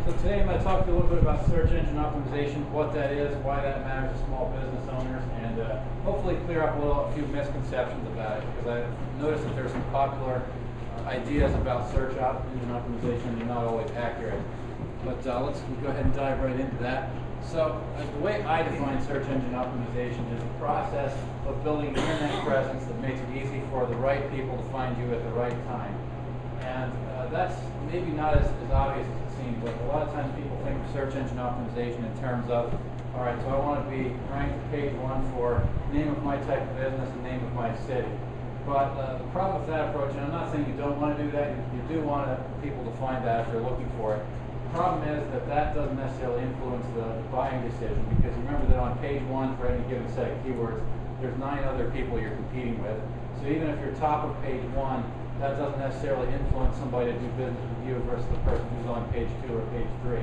So today I'm going to talk to you a little bit about search engine optimization, what that is, why that matters to small business owners, and hopefully clear up a few misconceptions about it, because I've noticed that there's some popular ideas about search engine optimization and they're not always accurate. But let's go ahead and dive right into that. So the way I define search engine optimization is the process of building an internet presence that makes it easy for the right people to find you at the right time. And that's maybe not as obvious as it seems, but a lot of times people think of search engine optimization in terms of, all right, so I want to be ranked page 1 for name of my type of business and name of my city. But the problem with that approach, and I'm not saying you don't want to do that, you do want people to find that if they're looking for it. The problem is that that doesn't necessarily influence the buying decision, because remember that on page 1 for any given set of keywords, there's 9 other people you're competing with. So even if you're top of page 1, that doesn't necessarily influence somebody to do business with you versus the person who's on page 2 or page 3.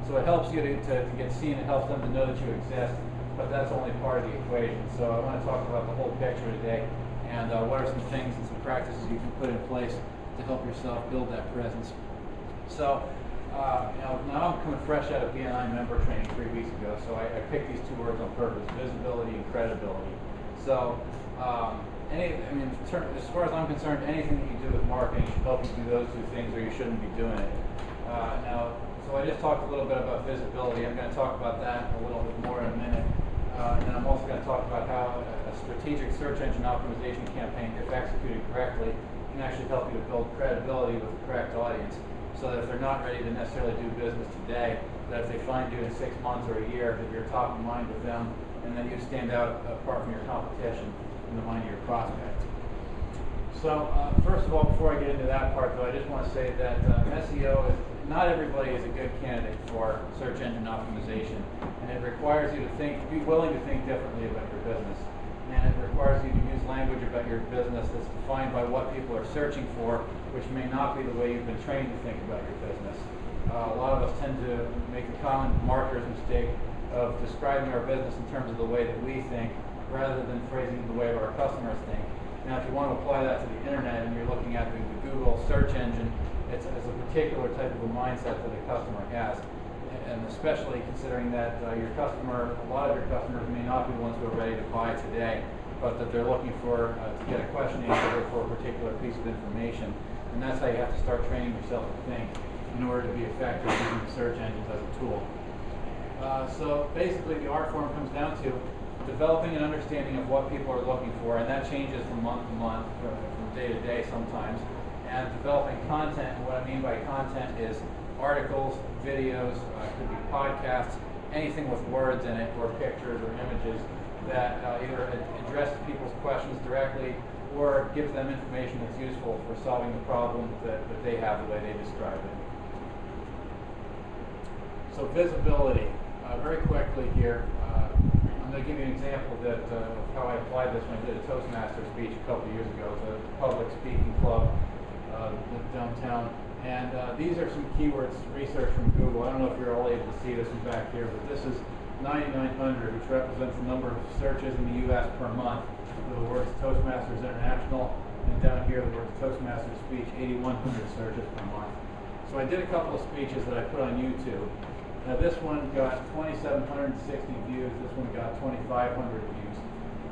So it helps you to get seen, it helps them to know that you exist, but that's only part of the equation. So I want to talk about the whole picture today, and what are some things and some practices you can put in place to help yourself build that presence. So now I'm coming fresh out of BNI member training 3 weeks ago, so I picked these 2 words on purpose: visibility and credibility. So as far as I'm concerned, anything that you do with marketing should help you do those 2 things, or you shouldn't be doing it. So I just talked a little bit about visibility. I'm going to talk about that a little bit more in a minute. And I'm also going to talk about how a strategic search engine optimization campaign, if executed correctly, can actually help you to build credibility with the correct audience, so that if they're not ready to necessarily do business today, that if they find you in 6 months or a year, that you're top of mind with them, and that you stand out apart from your competition in the mind of your prospect. So first of all, before I get into that part, though, I just want to say that SEO is, not everybody is a good candidate for search engine optimization, and it requires you to be willing to think differently about your business, and it requires you to use language about your business that's defined by what people are searching for, which may not be the way you've been trained to think about your business. A lot of us tend to make the common marketer's mistake of describing our business in terms of the way that we think, rather than phrasing it the way our customers think. Now, if you want to apply that to the internet and you're looking at the Google search engine, it's a particular type of a mindset that a customer has, and especially considering that a lot of your customers may not be the ones who are ready to buy today, but that they're looking for to get a question answered for a particular piece of information. And that's how you have to start training yourself to think in order to be effective using search engines as a tool. So basically the art form comes down to developing an understanding of what people are looking for, and that changes from month to month, from day to day sometimes, and developing content. And what I mean by content is articles, videos, could be podcasts, anything with words in it, or pictures or images that either address people's questions directly or gives them information that's useful for solving the problem that they have the way they describe it. So visibility, very quickly here. I'm going to give you an example of how I applied this when I did a Toastmaster speech a couple years ago at the public speaking club downtown. And these are some keywords research from Google. I don't know if you're all able to see this from back here, but this is 9,900, which represents the number of searches in the U.S. per month for the words Toastmasters International. And down here, the words Toastmasters speech, 8,100 searches per month. So I did a couple of speeches that I put on YouTube. Now this one got 2,760 views, this one got 2,500 views.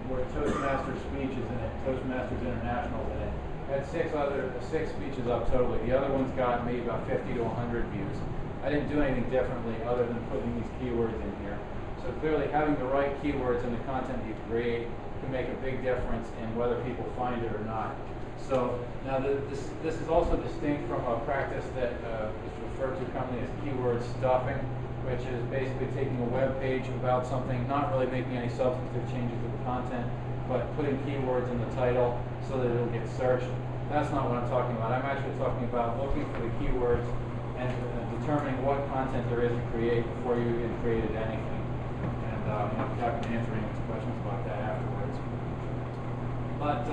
The word Toastmasters speech is in it, Toastmasters International is in it. I had 6 speeches up totally. The other ones got maybe about 50 to 100 views. I didn't do anything differently other than putting these keywords in here. So clearly having the right keywords in the content you create can make a big difference in whether people find it or not. So now this is also distinct from a practice that is referred to commonly as keyword stuffing, which is basically taking a web page about something, not really making any substantive changes to the content, but putting keywords in the title so that it'll get searched. That's not what I'm talking about. I'm actually talking about looking for the keywords and determining what content there is to create before you even created anything. And I'm happy to answer any questions about that afterwards. But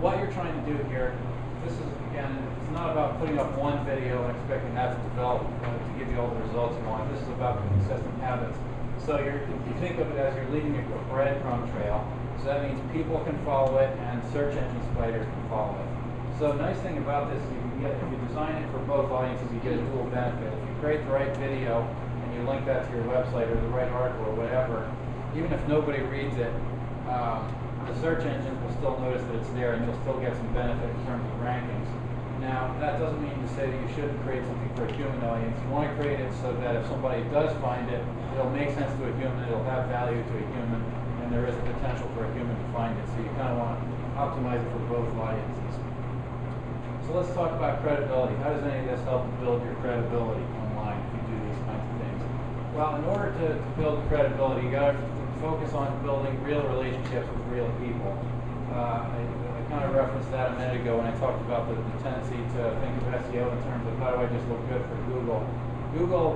what you're trying to do here, this is, again, it's not about putting up one video and expecting that to develop to give you all the results you want. This is about consistent habits. So you think of it as you're leading a breadcrumb trail. So that means people can follow it and search engine spiders can follow it. So the nice thing about this is if you design it for both audiences, you get a dual benefit. If you create the right video and you link that to your website or the right article or whatever, even if nobody reads it, the search engine will still notice that it's there and you'll still get some benefit in terms of rankings. Now, that doesn't mean to say that you shouldn't create something for a human audience. You want to create it so that if somebody does find it, it'll make sense to a human, it'll have value to a human, and there is a potential for a human to find it. So you kind of want to optimize it for both audiences. So let's talk about credibility. How does any of this help build your credibility online if you do these kinds of things? Well, in order to build credibility, you got to focus on building real relationships with real people. I kind of referenced that a minute ago when I talked about the tendency to think of SEO in terms of how do I just look good for Google. Google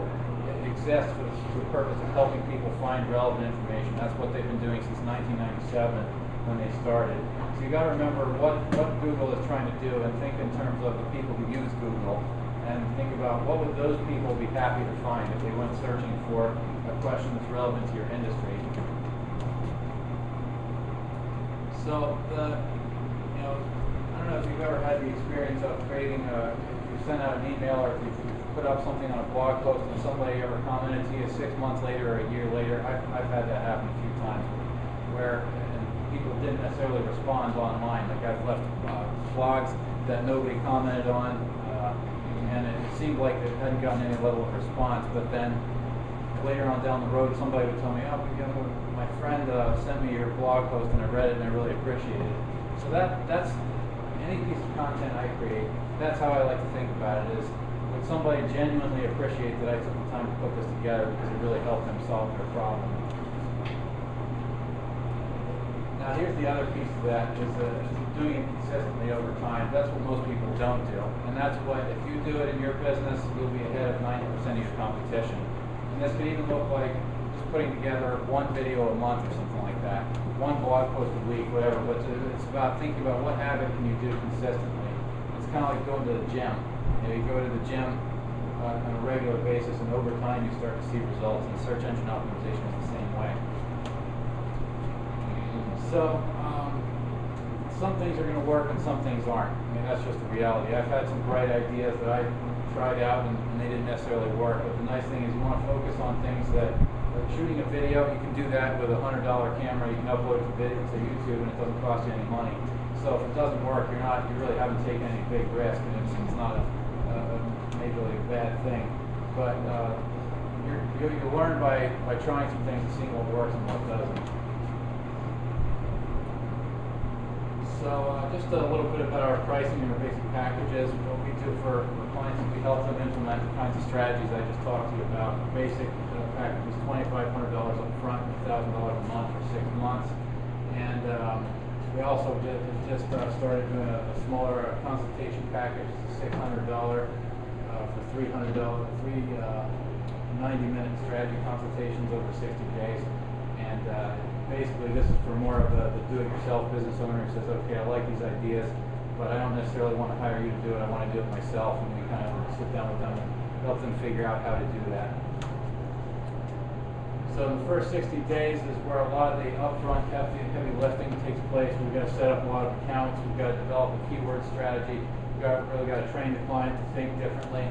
exists for the purpose of helping people find relevant information. That's what they've been doing since 1997 when they started. So you got to remember what Google is trying to do and think in terms of the people who use Google and think about what would those people be happy to find if they went searching for a question that's relevant to your industry. So I don't know if you've ever had the experience of creating if you send out an email or if you put up something on a blog post and somebody ever commented to you 6 months later or a year later. I've had that happen a few times where people didn't necessarily respond online. Like I've left blogs that nobody commented on and it seemed like it hadn't gotten any level of response, but then later on down the road somebody would tell me, oh, my friend sent me your blog post and I read it and I really appreciated it. So that's any piece of content I create, that's how I like to think about it, is would somebody genuinely appreciate that I took the time to put this together because it really helped them solve their problem. Now here's the other piece of that, is doing it consistently over time. That's what most people don't do. And that's what, if you do it in your business, you'll be ahead of 90% of your competition. And this could even look like just putting together one video a month or something like that. One blog post a week, whatever, but it's about thinking about what habit can you do consistently. It's kind of like going to the gym. You go to the gym on a regular basis, and over time you start to see results, and search engine optimization is the same way. So, some things are going to work and some things aren't. I mean, that's just the reality. I've had some bright ideas that I tried out and they didn't necessarily work, but the nice thing is you want to focus on things that shooting a video, you can do that with a $100 camera. You can upload the video to YouTube, and it doesn't cost you any money. So if it doesn't work, you really haven't taken any big risk, and it's not a majorly bad thing. But you learn by trying some things and seeing what works and what doesn't. So just a little bit about our pricing and our basic packages. What we do for clients is we help them implement the kinds of strategies I just talked to you about. Basic package is $2,500 up front, $1,000 a month for 6 months. And we also just started doing a smaller consultation package. It's $600 for three 90-minute strategy consultations over 60 days. And basically this is for more of the do-it-yourself business owner who says, okay, I like these ideas, but I don't necessarily want to hire you to do it. I want to do it myself. And we kind of sit down with them and help them figure out how to do that. So the first 60 days is where a lot of the upfront heavy lifting takes place. We've got to set up a lot of accounts. We've got to develop a keyword strategy. We've really got to train the client to think differently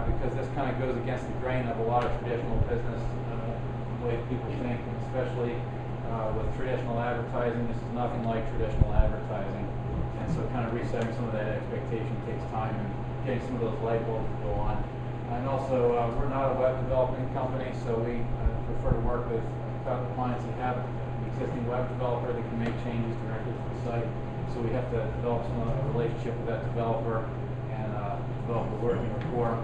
because this kind of goes against the grain of a lot of traditional business, the way people think, and especially with traditional advertising. This is nothing like traditional advertising. And so kind of resetting some of that expectation takes time and getting some of those light bulbs to go on. And also, we're not a web development company, so we prefer to work with clients that have an existing web developer that can make changes directly to the site. So we have to develop a relationship with that developer and develop a working rapport.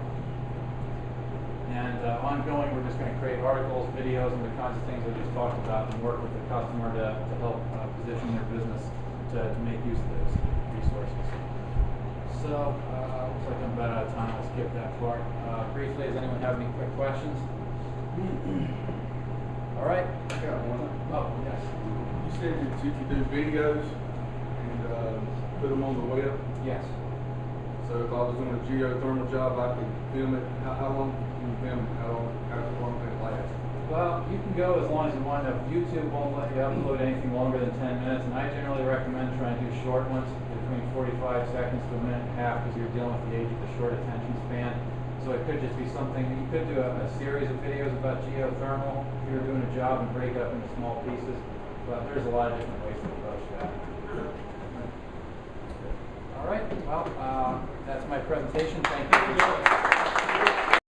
And ongoing, we're just going to create articles, videos, and the kinds of things I just talked about, and work with the customer to help position their business to make use of those resources. So, looks like I'm about out of time. I'll skip that part. Briefly, does anyone have any quick questions? All right. I got one. Oh, yes. You said that you could do videos and put them on the web. Yes. So if I was doing a geothermal job, I could film it. How long can you film it? How long can it last? Well, you can go as long as you want. YouTube won't let you upload anything longer than 10 minutes, and I generally recommend trying to do short ones between 45 seconds to a minute and a half because you're dealing with the age of the short attention span. So it could just be something, you could do a series of videos about geothermal if you're doing a job and break up into small pieces. But there's a lot of different ways to approach that. All right, well, that's my presentation. Thank you.